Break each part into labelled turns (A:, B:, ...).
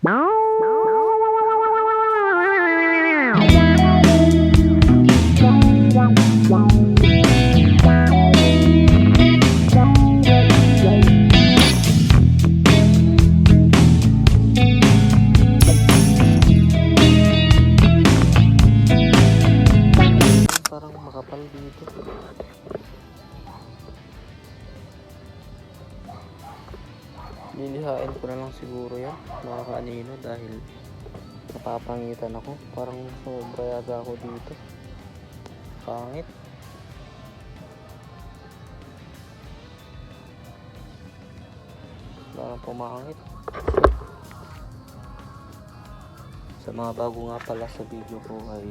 A: Parang makapal dito. Lilihain ko na lang siguro yan mga kanino dahil napapangitan ako. Parang sobra yata ako dito. Pangit. Parang pumangit. Sa mga bago nga pala sa video ko ay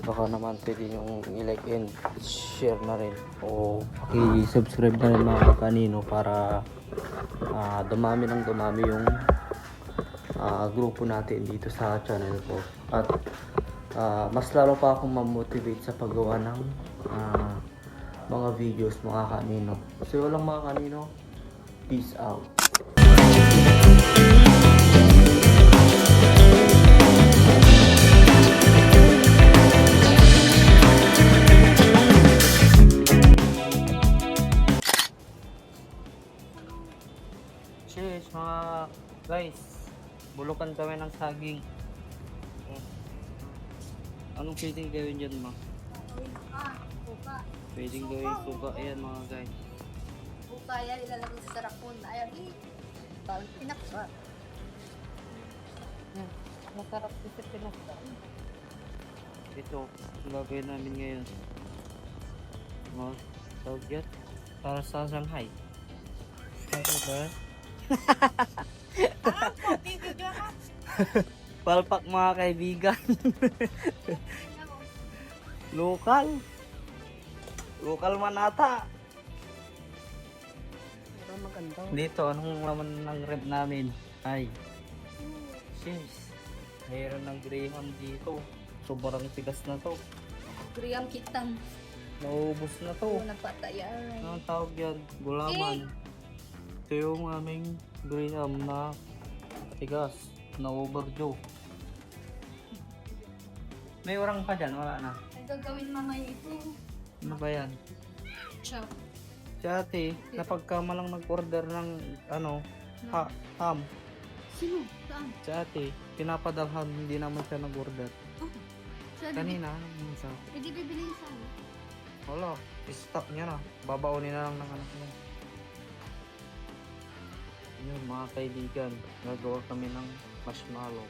A: baka naman pwede nyo i-like and share na rin o i-subscribe na rin mga kanino para dumami ng dumami yung grupo natin dito sa channel ko at mas lalo pa akong mamotivate sa paggawa ng mga videos mga kanino. So walang mga kanino, peace out. Cheers mga guys, bulukan kami ng saging. Anong pwedeng gawin dyan ma?
B: Buka.
A: Pwedeng gawin suga. Ayan mga guys.
B: Buka yan, ilalagay sa sarakon. Ayan, parang pinaksa. Masarap kasi pinaksa.
A: Ito, ang gagawin namin ngayon. Mga tawag yan. Para sa Shanghai. Ano ba? Palpak mga kaibigan. Lokal manata.
B: Pero maganda.
A: Dito anong laman ng rep namin? Ay cheers. Mayroon ng graham dito. Sobrang tigas na to.
B: Graham kitang.
A: Naubos na to.
B: Nagpatayan.
A: Anong tawag yan? Gulaman. Ito yung aming graham na tigas. Na overdue. May orang pa dyan? Wala na.
B: Ang gagawin mamaya ito.
A: Ano ba yan?
B: Chop.
A: Dati, kapag ka malang nag-order ng ham.
B: Sino? Saan?
A: Dati, pinapadalhan, hindi naman siya nag-order.
B: Oh. Saan?
A: Kanina, anong isa?
B: Pwede bibiliin saan?
A: Wala, stop niya na. Babaunin na lang ng anak niya. Yun mga kaibigan, gagawa kami ng marshmallow.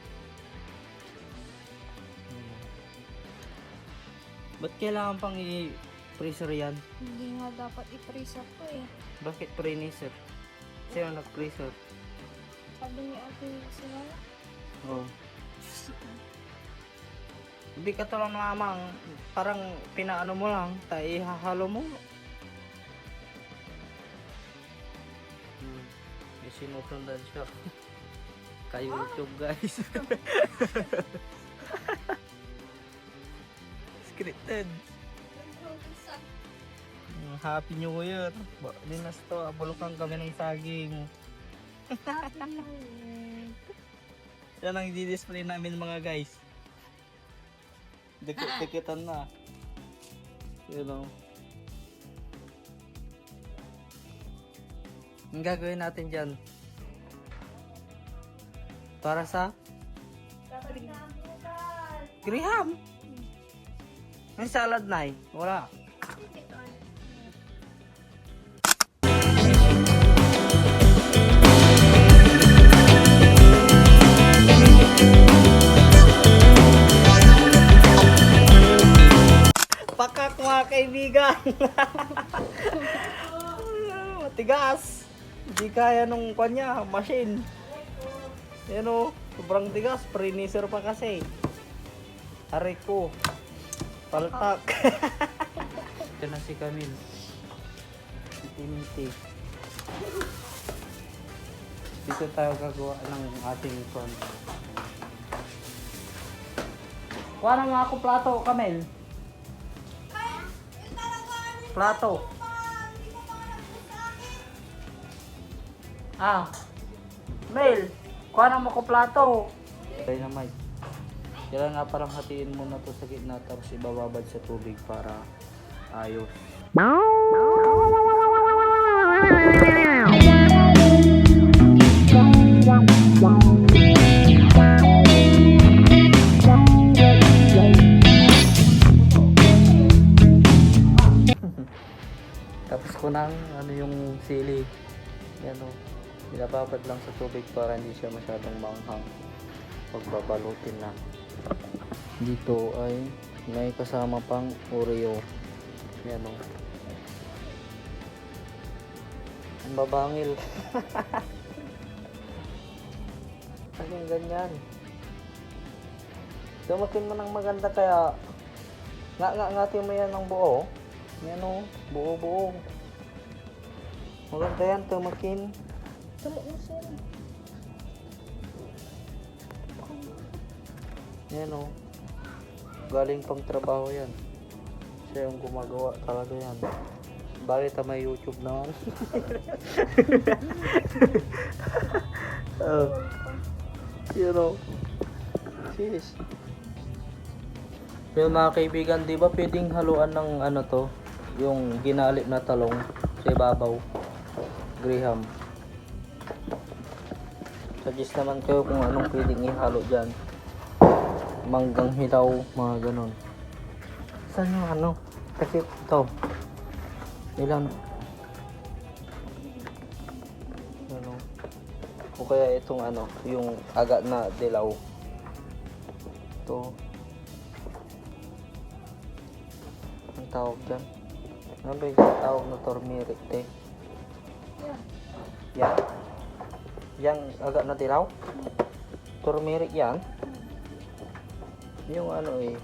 A: Ba't kailangan pang i-freezer yan?
B: Hindi nga dapat i-freezer to eh.
A: Bakit freezer? Sino nag-freezer?
B: Sabi ni ate sila.
A: Oh. Hindi ka lang namang parang pinaano mo lang, tayo ihahalo mo. May sinusundan siya. Kayo YouTube guys. Scripted. Happy New Year. Dinas to, abulukan kami ng saging. Yan ang i-display namin mga guys. Dikit-dikitan na. You know. Ang gagawin natin dyan para sa graham. May salad na eh. Wala. Pakak mga kaibigan. Matigas. Hindi kaya nung kanya, machine. Yan o, sobrang tigas. Freezer pa kasi. Aray ko. Paltak. Ito na si Camille. Inti. Dito tayo gagawa ng ating corn. Kuha na nga ako plato, Camille. Plato. Ah. Mail. Kuha na mo ko plato. Okay na, Mike. Kailangan nga parang hatiin mo na to sa gitna tapos ibababad sa tubig para ayos. Tapos ko nang ano yung sili. Yan o. Binababad lang sa tubig para hindi siya masyadong manghang. Pagbabalutin na. Dito ay may kasama pang Oreo. Yan o. Ang babangil. Ang ganyan. Tumakin mo ng maganda kaya ngatin mo yan ng buo. Yan o. Buo. Maganda yan, tumakin. Yan o. Galing pang trabaho yan. Siya yung gumagawa talaga yan. Bakit may YouTube naman? You know. Jeez. Pero mga kaibigan, di ba pwedeng haluan ng ano to? Yung ginalip na talong sa ibabaw. Graham. Suggest naman kayo kung anong pwedeng ihalo dyan. Manggang hilaw, mga ganon. Saan yung ano? Kasi ito. Ilan? Ano? O kaya itong ano, yung agad na dilaw. Ito. Ang tawag dyan? Ano ba yung tawag na turmeric, te? Yan? Yang agad na dilaw? Turmeric yan? Yung ano eh,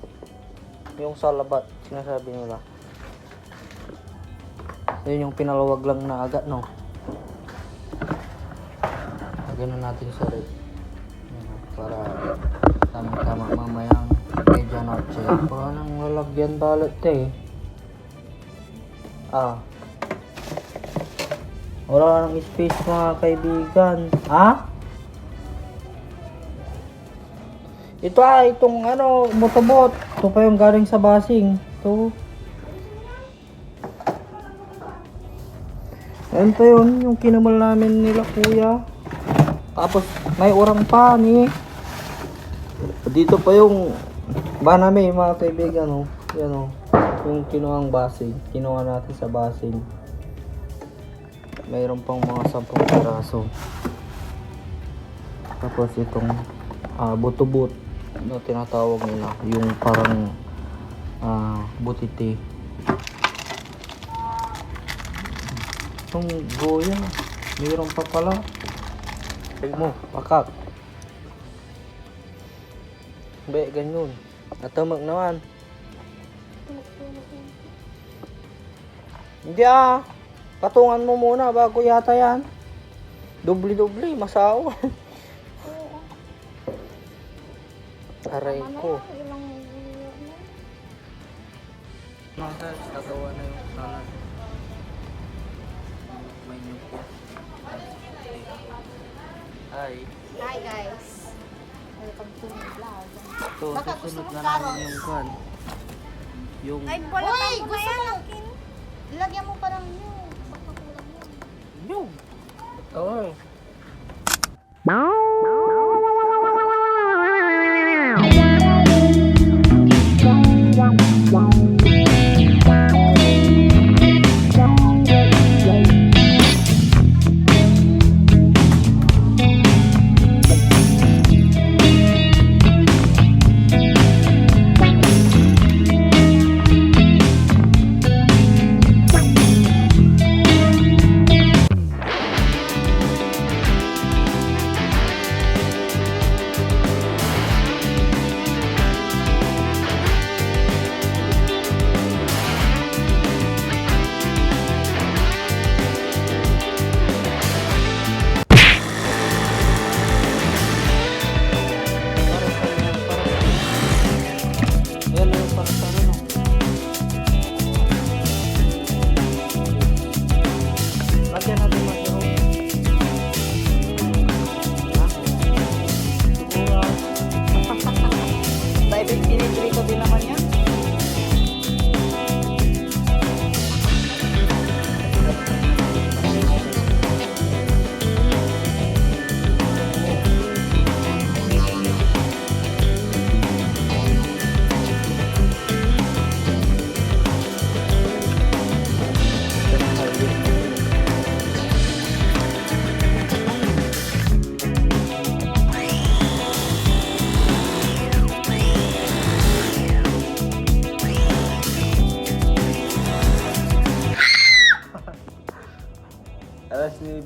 A: yung salabat, sinasabi nila. Yun yung pinalawag lang na agad, no? Lagyan na natin sa red. Para tama-tama mamayang medya noche. Para nang lalagyan balat eh. Wala nang space mga kaibigan. Ha? Ito itong ano, motobot. Ito pa yung galing sa basing. Ito. Ayan pa yun, yung kinamal namin nila kuya. Tapos may urang pa ni. Dito pa yung baname mga kaibigan, oh. Yan oh. Yung kinuhang basing. Kinuha natin sa basing. Mayroon pang mga 10 piraso. Tapos itong buto-but na tinatawag nila, yung parang butiti. Itong goya, mayroon pa pala. Tignan mo, pakak. Be, ganyan. Natamag naman. Hindi patungan mo muna bago yata yan. Dubli-dubli, masawa. Aray ko. Mga guys, nagawa na yung salad. May new po. Hi.
B: Hi guys. Welcome to my vlog.
A: Ito,
B: Baka gusto
A: susunod
B: mo
A: na
B: carrots?
A: namin yung kan. Yung
B: Ay, Uy, gusto mo? Lagyan mo parang yun. Baka kulang yun.
A: yung. Ito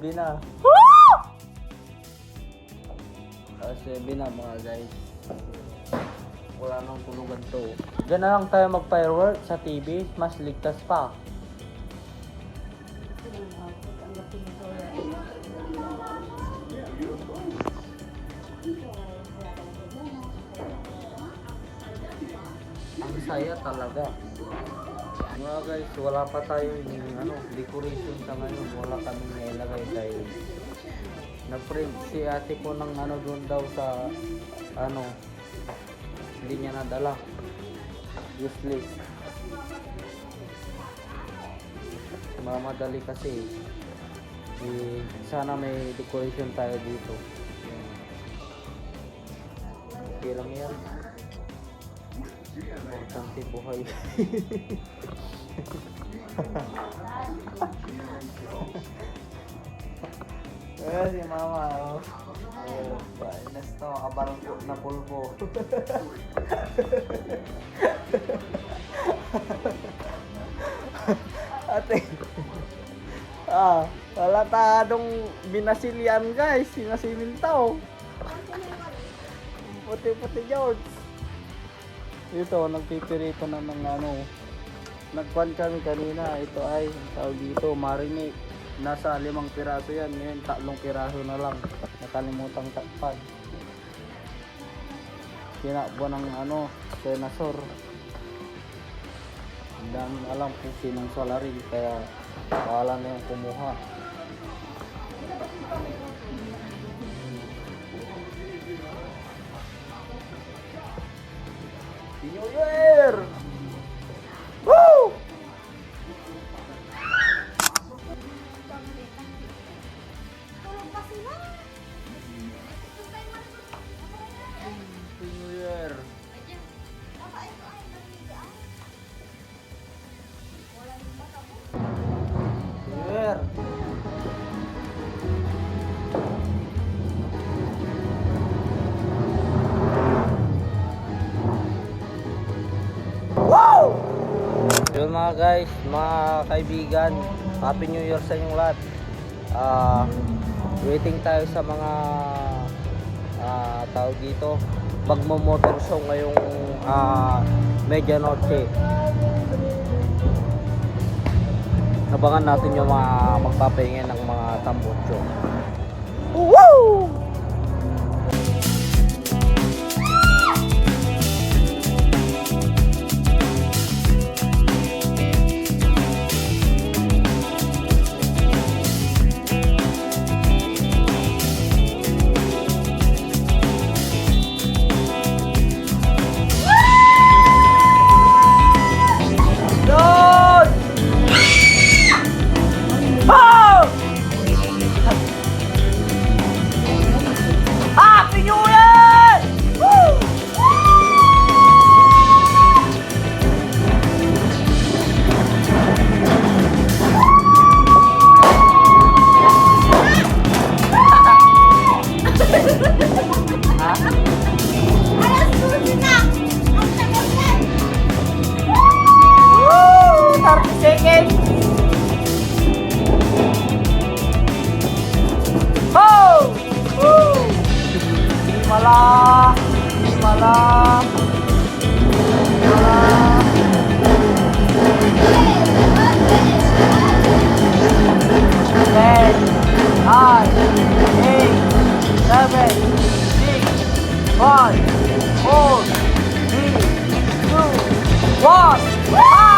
A: 7 na. Alas 7 na mga guys. Wala nang tulugan to. Diyan na lang tayo mag-firework sa TV. Mas ligtas pa. Ang saya talaga. Mga guys, wala pa tayo yung decoration sa ngayon. Wala kaming nailagay dahil nag-print si ate ko ng doon daw sa hindi niya nadala. Useless. Mamadali kasi. Sana may decoration tayo dito. Okay lang yan. Importante buhay. Si mama, oh. Painas to, makabarangko na pulbo. Ate, wala tadong binasilyan guys, sinasilin tao. Puti-puti George. Dito, nagpipirito na ng nagpan kami kanina. Ito ay, tawag dito, marinate. Nasa 5 piraso yan. Ngayon, 3 piraso na lang. Nakalimutang takpan. Kinakbo ng senasor. Hindi namin alam kung sinong salary. Kaya, wala na yung kumuha. New Year! Woo! New Year! New Year! Yun mga guys, mga kaibigan, Happy New Year sa inyong lahat. Waiting tayo sa mga tawag dito, magmo-motor show ngayong Medianoche. Abangan natin yung mga magpapahingin ng mga tambutso. Woo! Happy New Year! Woo!
B: Alas 12 na! Ang tagal na!
A: Woo! 30 seconds! Oh! Woo! Himala! Himala! Himala! 10, 9, 8, 7, 6, 5, 4, 3, 2, 1.